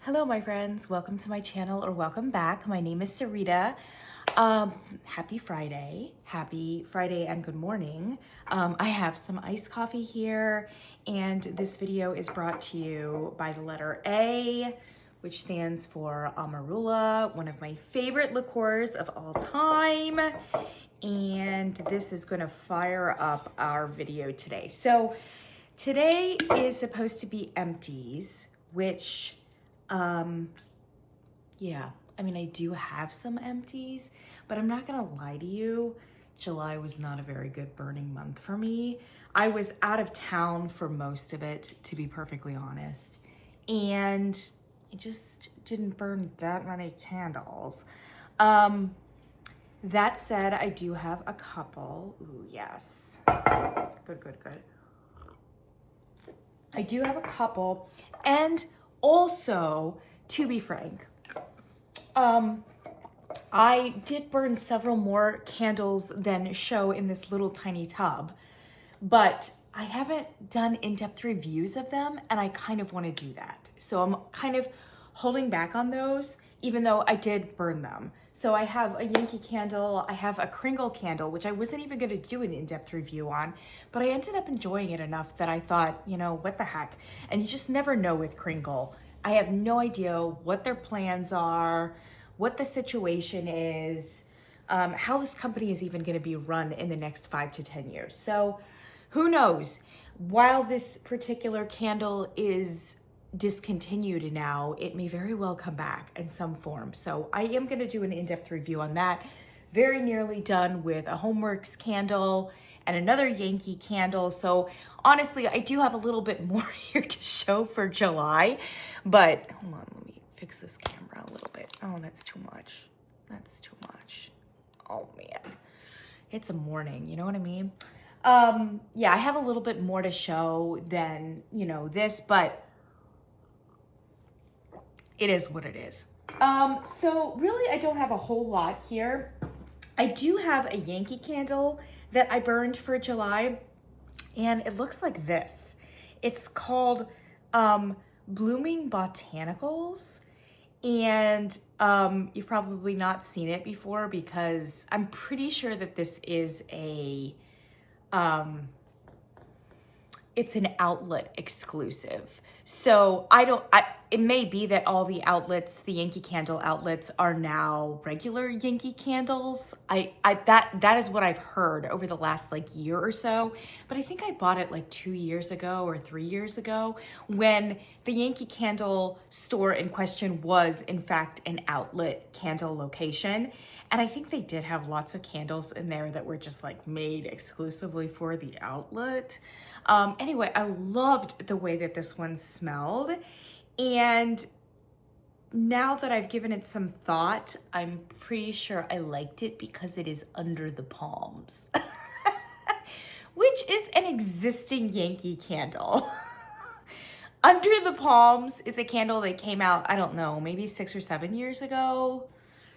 Hello, my friends. Welcome to my channel, or welcome back. My name is Sarita. Happy Friday. Happy Friday and good morning. I have some iced coffee here, and this video is brought to you by the letter A, which stands for Amarula, one of my favorite liqueurs of all time. And this is gonna fire up our video today. So today is supposed to be empties, which yeah, I mean, I do have some empties, but I'm not gonna lie to you, July was not a very good burning month for me. I was out of town for most of it, to be perfectly honest, and it just didn't burn that many candles. That said, I do have a couple. Ooh, yes. Good. I do have a couple, and also, to be frank, I did burn several more candles than show in this little tiny tub, but I haven't done in-depth reviews of them, and I kind of want to do that. So I'm kind of holding back on those, even though I did burn them. So I have a Yankee candle, I have a Kringle candle, which I wasn't even going to do an in-depth review on, but I ended up enjoying it enough that I thought, you know, what the heck? And you just never know with Kringle. I have no idea what their plans are, what the situation is, how this company is even going to be run in the next 5 to 10 years. So who knows? While this particular candle is discontinued now, it may very well come back in some form. So I am going to do an in-depth review on that. Very nearly done with a Homeworks candle and another Yankee candle. So honestly, I do have a little bit more here to show for July, but hold on, let me fix this camera a little bit. Oh, that's too much. That's too much. Oh man, it's a morning, you know what I mean? Yeah, I have a little bit more to show than, you know, this, but it is what it is. So really, I don't have a whole lot here. I do have a Yankee candle that I burned for July, and it looks like this. It's called Blooming Botanicals, and you've probably not seen it before because I'm pretty sure that this is a it's an outlet exclusive. So it may be that all the outlets, the Yankee Candle outlets, are now regular Yankee candles. That is what I've heard over the last like year or so. But I think I bought it like 2 years ago or 3 years ago when the Yankee Candle store in question was in fact an outlet candle location. And I think they did have lots of candles in there that were just like made exclusively for the outlet. Anyway, I loved the way that this one smelled. And now that I've given it some thought, I'm pretty sure I liked it because it is Under the Palms, which is an existing Yankee candle. Under the Palms is a candle that came out, I don't know, maybe 6 or 7 years ago,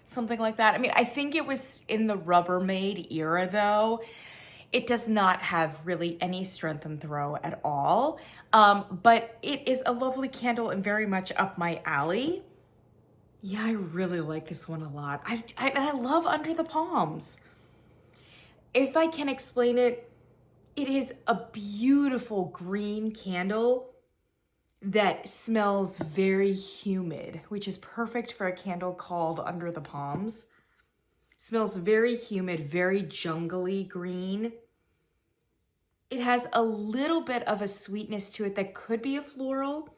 something like that. I mean, I think it was in the Rubbermaid era though. It does not have really any strength and throw at all, but it is a lovely candle and very much up my alley. Yeah, I really like this one a lot. I love Under the Palms. If I can explain it, it is a beautiful green candle that smells very humid, which is perfect for a candle called Under the Palms. Smells very humid, very jungly green. It has a little bit of a sweetness to it that could be a floral,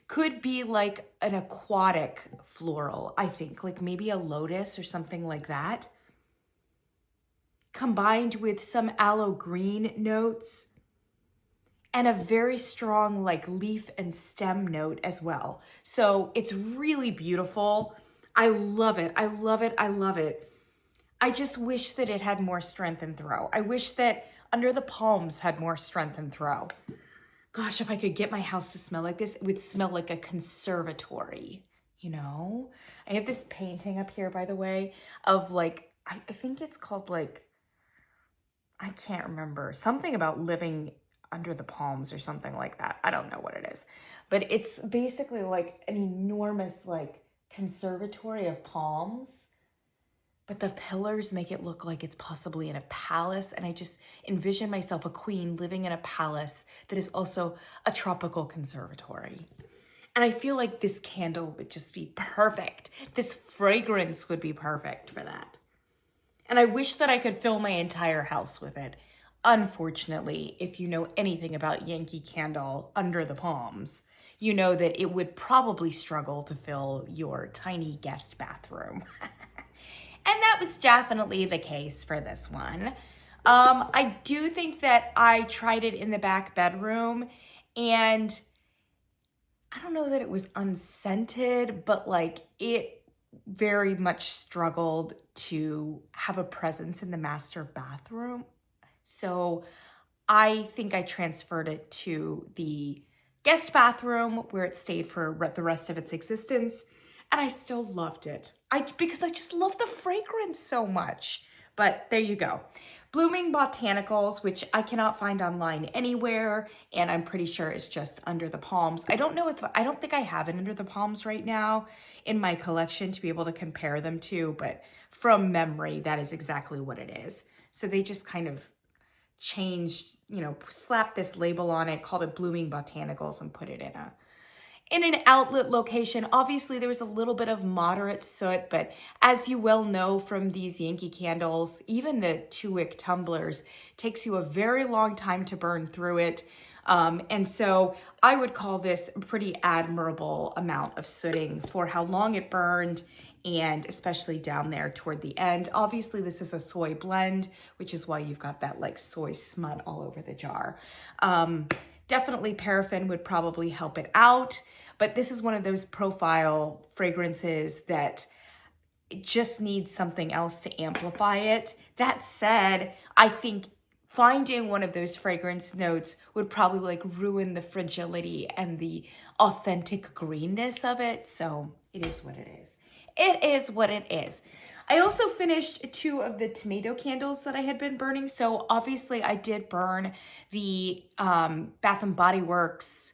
could be like an aquatic floral, I think, like maybe a lotus or something like that, combined with some aloe green notes and a very strong like leaf and stem note as well. So it's really beautiful. I love it. I love it. I love it. I just wish that it had more strength and throw. I wish that Under the Palms had more strength and throw. Gosh, if I could get my house to smell like this, it would smell like a conservatory, you know? I have this painting up here, by the way, of like, I think it's called like, I can't remember, something about living Under the Palms or something like that. I don't know what it is. But it's basically like an enormous like conservatory of palms. But the pillars make it look like it's possibly in a palace. And I just envision myself a queen living in a palace that is also a tropical conservatory. And I feel like this candle would just be perfect. This fragrance would be perfect for that. And I wish that I could fill my entire house with it. Unfortunately, if you know anything about Yankee Candle Under the Palms, you know that it would probably struggle to fill your tiny guest bathroom. And that was definitely the case for this one. I do think that I tried it in the back bedroom, and I don't know that it was unscented, but like it very much struggled to have a presence in the master bathroom. So I think I transferred it to the guest bathroom where it stayed for the rest of its existence. And I still loved it. Because I just love the fragrance so much. But there you go. Blooming Botanicals, which I cannot find online anywhere, and I'm pretty sure it's just Under the Palms. I don't think I have it Under the Palms right now in my collection to be able to compare them to, but from memory, that is exactly what it is. So they just kind of changed, slapped this label on it, called it Blooming Botanicals, and put it in an outlet location. Obviously, there was a little bit of moderate soot, but as you well know from these Yankee candles, even the 2-wick tumblers takes you a very long time to burn through it. And so I would call this a pretty admirable amount of sooting for how long it burned, and especially down there toward the end. Obviously, this is a soy blend, which is why you've got that like soy smut all over the jar. Definitely paraffin would probably help it out, but this is one of those profile fragrances that just needs something else to amplify it. That said, I think finding one of those fragrance notes would probably like ruin the fragility and the authentic greenness of it. So it is what it is. It is what it is. I also finished 2 of the tomato candles that I had been burning. So obviously I did burn the Bath and Body Works,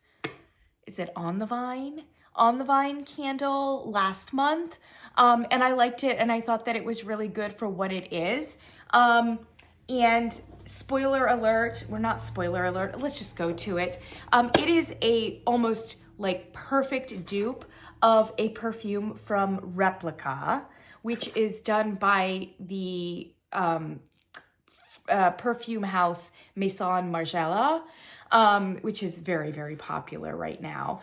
is it On the Vine? On the Vine candle last month. And I liked it, and I thought that it was really good for what it is. And spoiler alert, we're not spoiler alert, let's just go to it. It is a almost like perfect dupe of a perfume from Replica, which is done by the perfume house Maison Margiela, which is very, very popular right now.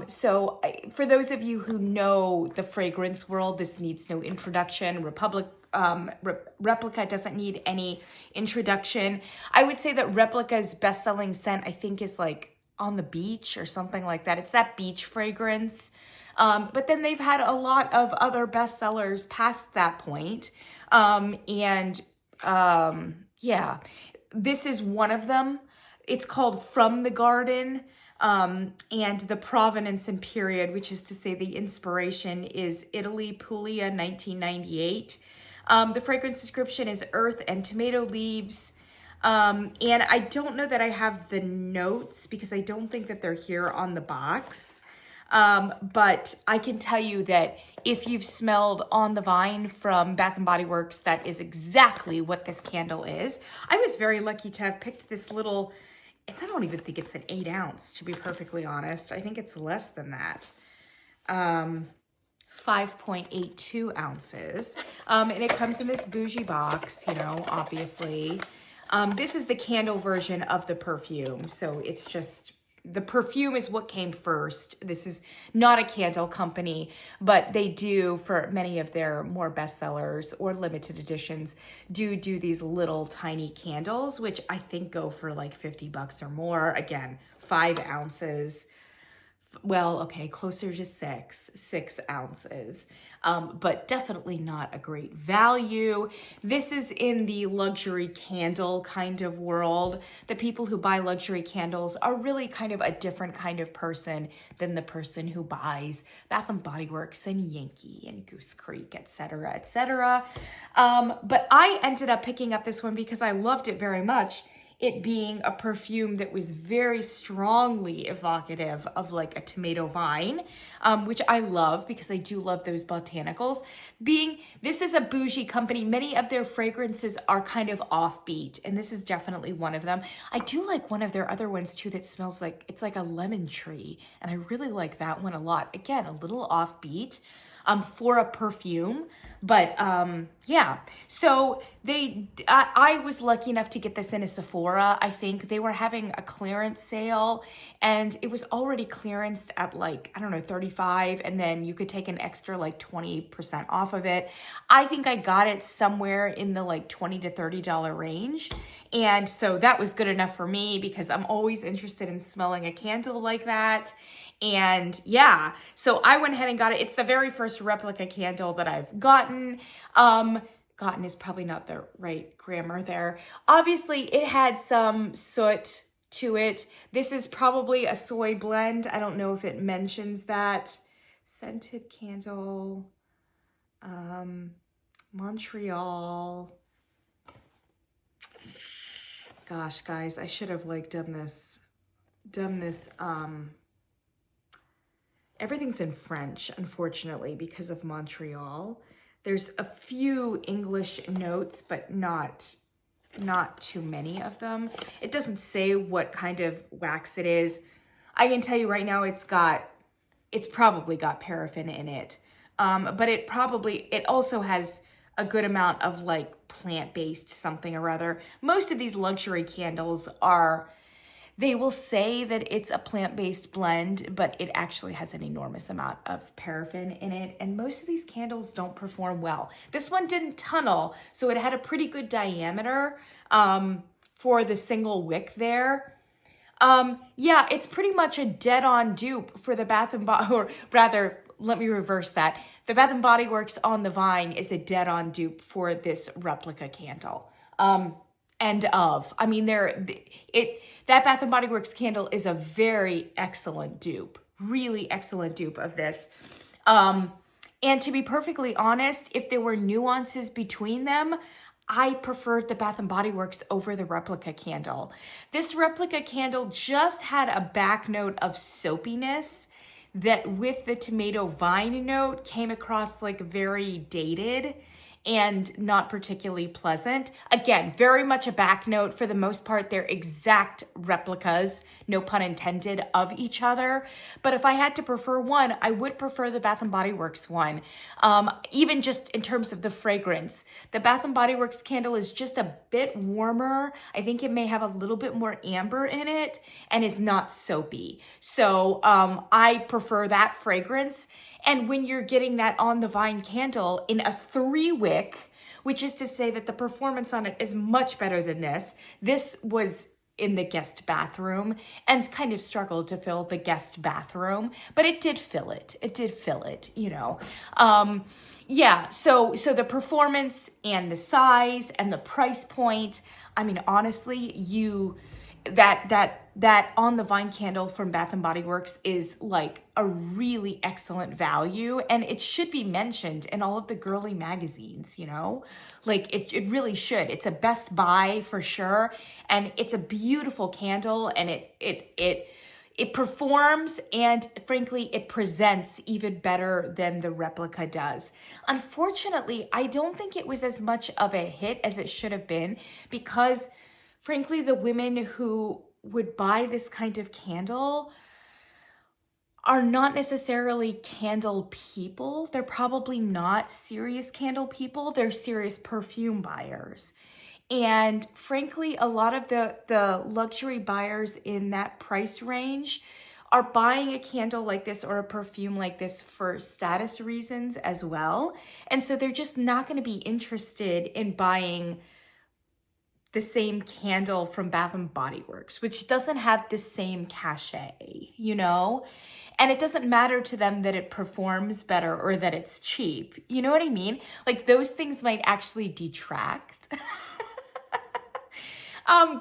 So for those of you who know the fragrance world, this needs no introduction. Replica doesn't need any introduction. I would say that Replica's best-selling scent, I think, is like On the Beach or something like that. It's that beach fragrance. But then they've had a lot of other bestsellers past that point. Yeah, this is one of them. It's called From the Garden, and the provenance and period, which is to say the inspiration is Italy, Puglia, 1998. The fragrance description is earth and tomato leaves. And I don't know that I have the notes because I don't think that they're here on the box. But I can tell you that if you've smelled On the Vine from Bath and Body Works, that is exactly what this candle is. I was very lucky to have picked this little, I don't even think it's an 8 ounce, to be perfectly honest. I think it's less than that. 5.82 ounces. And it comes in this bougie box, obviously. This is the candle version of the perfume. So it's just, the perfume is what came first. This is not a candle company, but they do, for many of their more bestsellers or limited editions, do these little tiny candles, which I think go for like $50 or more. Again, 5 ounces. Well, okay, closer to 6 ounces, but definitely not a great value. This is in the luxury candle kind of world. The people who buy luxury candles are really kind of a different kind of person than the person who buys Bath and Body Works and Yankee and Goose Creek, etc., etc. But I ended up picking up this one because I loved it very much. it being a perfume that was very strongly evocative of like a tomato vine, which I love because I do love those botanicals. This is a bougie company, many of their fragrances are kind of offbeat, and this is definitely one of them. I do like one of their other ones too that smells like, it's like a lemon tree, and I really like that one a lot. Again, a little offbeat for a perfume, but yeah. So I was lucky enough to get this in a Sephora. I think they were having a clearance sale, and it was already clearanced at like, I don't know, 35, and then you could take an extra like 20% off of it. I think I got it somewhere in the like $20 to $30 range, and so that was good enough for me because I'm always interested in smelling a candle like that. And yeah, so I went ahead and got it. It's the very first Replica candle that I've gotten. Gotten is probably not the right grammar there. Obviously, it had some soot to it. This is probably a soy blend. I don't know if it mentions that. Scented candle, Montreal. Gosh, guys, I should have like done this, everything's in French, unfortunately, because of Montreal. There's a few English notes, but not too many of them. It doesn't say what kind of wax it is. I can tell you right now, it's probably got paraffin in it. But it also has a good amount of like plant-based something or other. Most of these luxury candles they will say that it's a plant-based blend, but it actually has an enormous amount of paraffin in it. And most of these candles don't perform well. This one didn't tunnel, so it had a pretty good diameter for the single wick there. Yeah, it's pretty much a dead-on dupe for the Bath & Body, or rather, let me reverse that. The Bath & Body Works On the Vine is a dead-on dupe for this Replica candle. I mean, that Bath & Body Works candle is a very excellent dupe, really excellent dupe of this. And to be perfectly honest, if there were nuances between them, I preferred the Bath & Body Works over the Replica candle. This Replica candle just had a back note of soapiness that with the tomato vine note came across like very dated and not particularly pleasant. Again, very much a back note. For the most part, they're exact replicas, no pun intended, of each other. But if I had to prefer one, I would prefer the Bath & Body Works one. Even just in terms of the fragrance. The Bath & Body Works candle is just a bit warmer. I think it may have a little bit more amber in it and is not soapy. So I prefer that fragrance. And when you're getting that On the Vine candle in a 3-wick, which is to say that the performance on it is much better than this. This was in the guest bathroom and kind of struggled to fill the guest bathroom, but it did fill it. It did fill it, you know. Yeah, so the performance and the size and the price point, I mean, honestly, that On the Vine candle from Bath & Body Works is like a really excellent value, and it should be mentioned in all of the girly magazines, you know? Like it really should. It's a best buy for sure, and it's a beautiful candle, and it performs, and frankly, it presents even better than the Replica does. Unfortunately, I don't think it was as much of a hit as it should have been because frankly, the women who would buy this kind of candle are not necessarily candle people. They're probably not serious candle people. They're serious perfume buyers. And frankly, a lot of the luxury buyers in that price range are buying a candle like this or a perfume like this for status reasons as well. And so they're just not going to be interested in buying the same candle from Bath & Body Works, which doesn't have the same cachet, you know? And it doesn't matter to them that it performs better or that it's cheap. You know what I mean? Like those things might actually detract.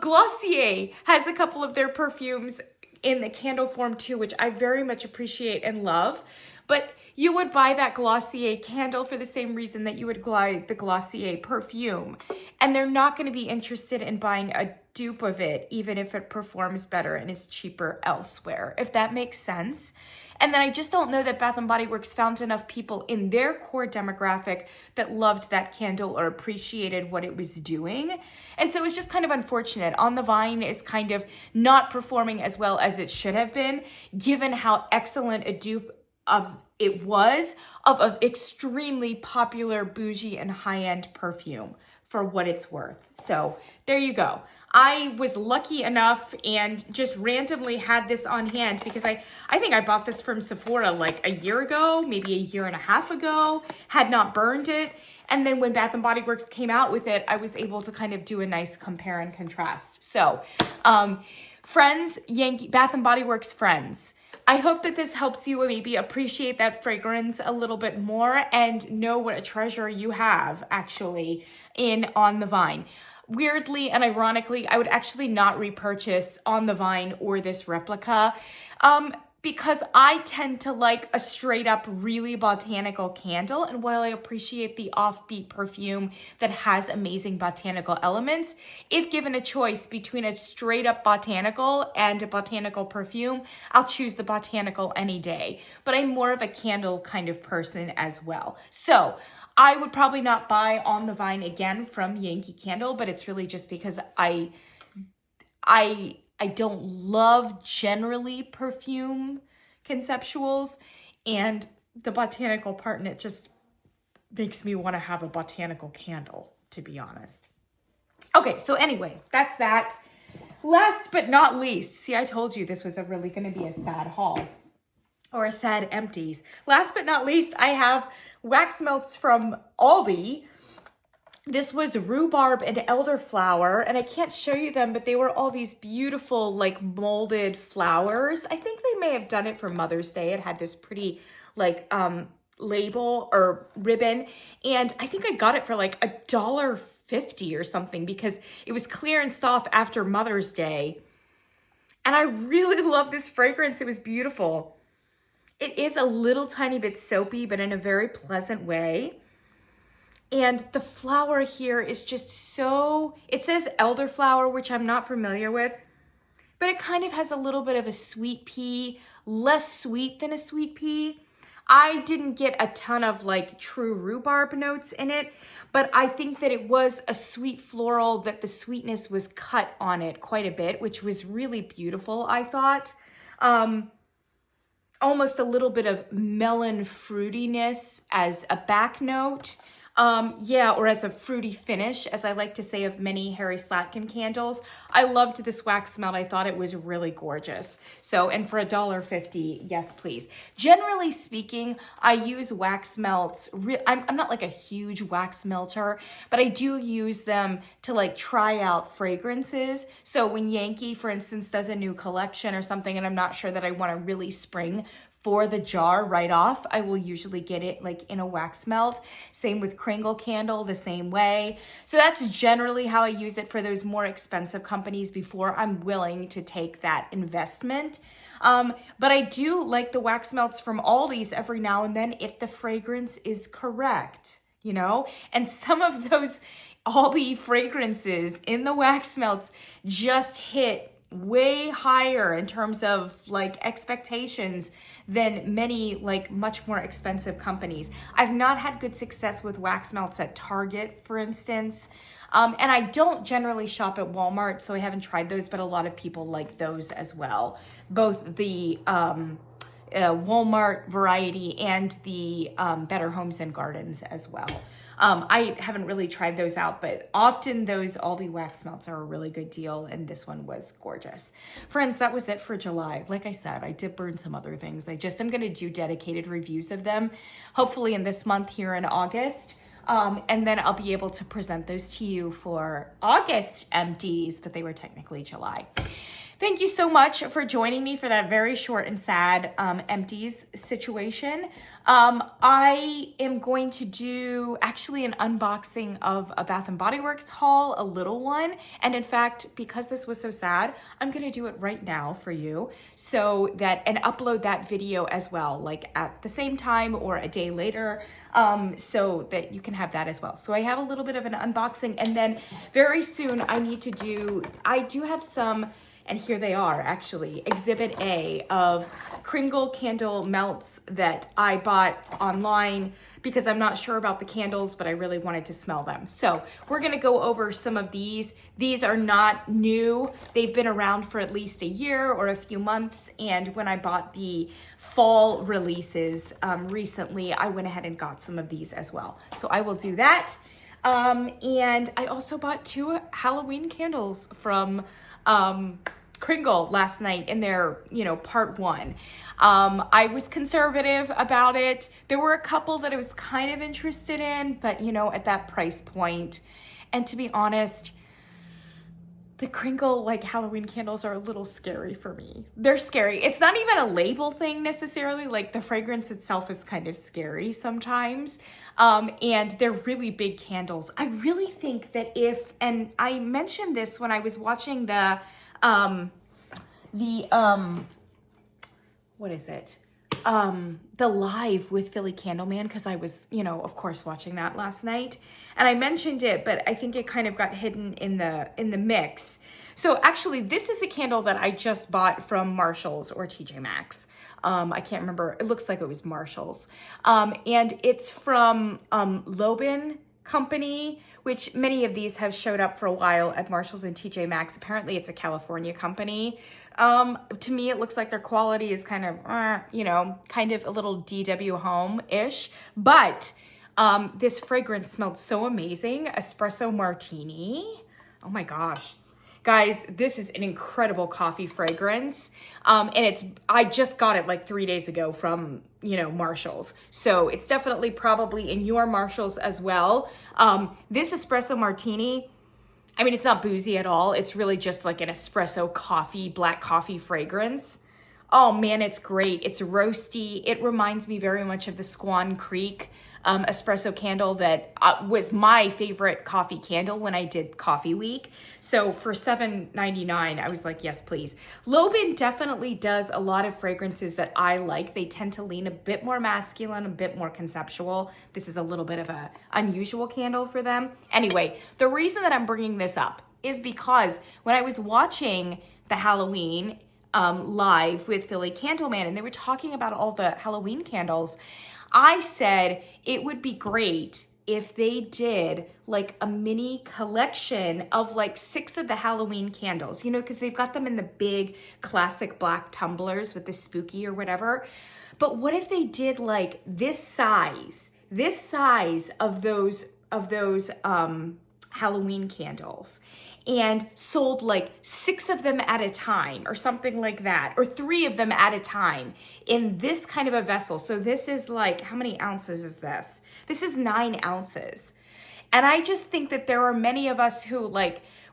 Glossier has a couple of their perfumes in the candle form too, which I very much appreciate and love. But you would buy that Glossier candle for the same reason that you would buy the Glossier perfume. And they're not going to be interested in buying a dupe of it, even if it performs better and is cheaper elsewhere, if that makes sense. And then I just don't know that Bath & Body Works found enough people in their core demographic that loved that candle or appreciated what it was doing. And so it's just kind of unfortunate. On the Vine is kind of not performing as well as it should have been, given how excellent a dupe of it was of an extremely popular bougie and high-end perfume for what it's worth. So there you go. I was lucky enough and just randomly had this on hand because I think I bought this from Sephora like a year ago, maybe a year and a half ago, had not burned it. And then when Bath & Body Works came out with it, I was able to kind of do a nice compare and contrast. So, friends, Yankee, Bath & Body Works friends, I hope that this helps you maybe appreciate that fragrance a little bit more and know what a treasure you have actually on the Vine. Weirdly and ironically, I would actually not repurchase On the Vine or this Replica because I tend to like a straight up really botanical candle. And while I appreciate the offbeat perfume that has amazing botanical elements, if given a choice between a straight up botanical and a botanical perfume, I'll choose the botanical any day. But I'm more of a candle kind of person as well. So I would probably not buy On the Vine again from Yankee Candle, but it's really just because I don't love generally perfume conceptuals, and the botanical part in it just makes me want to have a botanical candle, to be honest. Okay, so anyway, that's that. Last but not least, see, I told you this was really going to be a sad haul or a sad empties. Last but not least, I have wax melts from Aldi. This was Rhubarb and Elderflower, and I can't show you them, but they were all these beautiful, like, molded flowers. I think they may have done it for Mother's Day. It had this pretty, like, label or ribbon, and I think I got it for, like, $1.50 or something because it was clearanced off after Mother's Day, and I really love this fragrance. It was beautiful. It is a little tiny bit soapy, but in a very pleasant way. And the flower here is just so, it says elderflower, which I'm not familiar with, but it kind of has a little bit of a sweet pea, less sweet than a sweet pea. I didn't get a ton of like true rhubarb notes in it, but I think that it was a sweet floral, that the sweetness was cut on it quite a bit, which was really beautiful, I thought. Almost a little bit of melon fruitiness as a back note. Or as a fruity finish, as I like to say of many Harry Slatkin candles. I loved this wax melt. I thought it was really gorgeous. So, and for $1.50, yes, please. Generally speaking, I use wax melts. I'm not like a huge wax melter, but I do use them to like try out fragrances. So when Yankee, for instance, does a new collection or something, and I'm not sure that I want to really spring for the jar right off, I will usually get it like in a wax melt. Same with Kringle candle, the same way. So that's generally how I use it for those more expensive companies before I'm willing to take that investment. But I do like the wax melts from Aldi's every now and then if the fragrance is correct, you know? And some of those Aldi fragrances in the wax melts just hit way higher in terms of like expectations than many like much more expensive companies. I've not had good success with wax melts at Target, for instance. And I don't generally shop at Walmart, so I haven't tried those, but a lot of people like those as well. Both the Walmart variety and the Better Homes and Gardens as well. I haven't really tried those out, but often those Aldi wax melts are a really good deal, and this one was gorgeous. Friends, that was it for July. Like I said, I did burn some other things. I'm going to do dedicated reviews of them, hopefully in this month here in August. And then I'll be able to present those to you for August empties, but they were technically July. Thank you so much for joining me for that very short and sad empties situation. I am going to do actually an unboxing of a Bath and Body Works haul, a little one. And in fact, because this was so sad, I'm going to do it right now for you so that, and upload that video as well, like at the same time or a day later, so that you can have that as well. So I have a little bit of an unboxing, and then very soon I do have some. And here they are, actually, Exhibit A of Kringle candle melts that I bought online because I'm not sure about the candles, but I really wanted to smell them. So we're gonna go over some of these. These are not new. They've been around for at least a year or a few months. And when I bought the fall releases recently, I went ahead and got some of these as well. So I will do that. And I also bought 2 Halloween candles from Kringle last night in their, part 1. I was conservative about it. There were a couple that I was kind of interested in, but at that price point. And to be honest, the Kringle Halloween candles are a little scary for me. They're scary. It's not even a label thing necessarily. Like the fragrance itself is kind of scary sometimes. And they're really big candles. I really think that and I mentioned this when I was watching the live with Philly Candleman, because I was, of course, watching that last night, and I mentioned it, but I think it kind of got hidden in the mix. So actually, this is a candle that I just bought from Marshall's or TJ Maxx. I can't remember. It looks like it was Marshall's, and it's from Leoben company, which many of these have showed up for a while at Marshall's and TJ Maxx. Apparently it's a California company. To me, it looks like their quality is kind of a little DW home-ish, but this fragrance smelled so amazing. Espresso Martini. Oh my gosh. Guys, this is an incredible coffee fragrance. And I just got it like 3 days ago from, Marshall's. So it's definitely probably in your Marshall's as well. This Espresso Martini, I mean, it's not boozy at all. It's really just like an espresso coffee, black coffee fragrance. Oh man, it's great. It's roasty. It reminds me very much of the Swan Creek espresso candle that was my favorite coffee candle when I did Coffee Week. So for $7.99, I was like, yes, please. Leoben definitely does a lot of fragrances that I like. They tend to lean a bit more masculine, a bit more conceptual. This is a little bit of an unusual candle for them. Anyway, the reason that I'm bringing this up is because when I was watching the Halloween live with Philly Candleman, and they were talking about all the Halloween candles, I said it would be great if they did like a mini collection of like 6 of the Halloween candles, because they've got them in the big classic black tumblers with the spooky or whatever. But what if they did like this size of those Halloween candles, and sold like 6 of them at a time or something like that, or 3 of them at a time in this kind of a vessel. So this is like, how many ounces is this? This is 9 ounces. And I just think that there are many of us who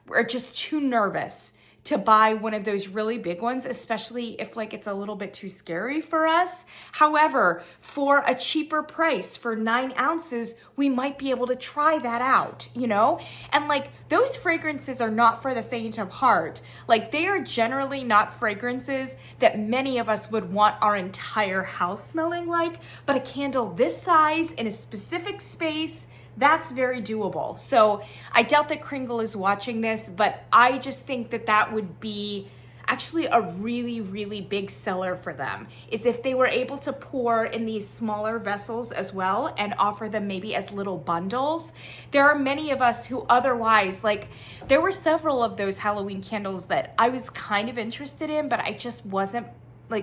are just too nervous to buy one of those really big ones, especially if it's a little bit too scary for us. However, for a cheaper price, for 9 ounces, we might be able to try that out, And those fragrances are not for the faint of heart. They are generally not fragrances that many of us would want our entire house smelling like, but a candle this size in a specific space, that's very doable. So I doubt that Kringle is watching this, but I just think that would be actually a really, really big seller for them, is if they were able to pour in these smaller vessels as well and offer them maybe as little bundles. There are many of us who otherwise, there were several of those Halloween candles that I was kind of interested in, but I just wasn't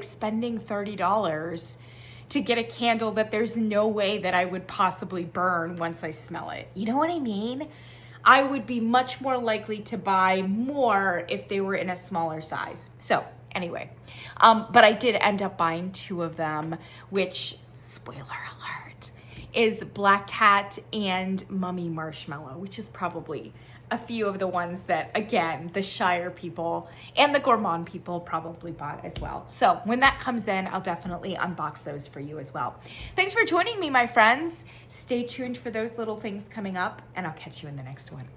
spending $30 to get a candle that there's no way that I would possibly burn once I smell it. You know what I mean? I would be much more likely to buy more if they were in a smaller size. So anyway, but I did end up buying 2 of them, which, spoiler alert, is Black Cat and Mummy Marshmallow, which is probably a few of the ones that, again, the shyer people and the gourmand people probably bought as well. So when that comes in, I'll definitely unbox those for you as well. Thanks for joining me, my friends. Stay tuned for those little things coming up, and I'll catch you in the next one.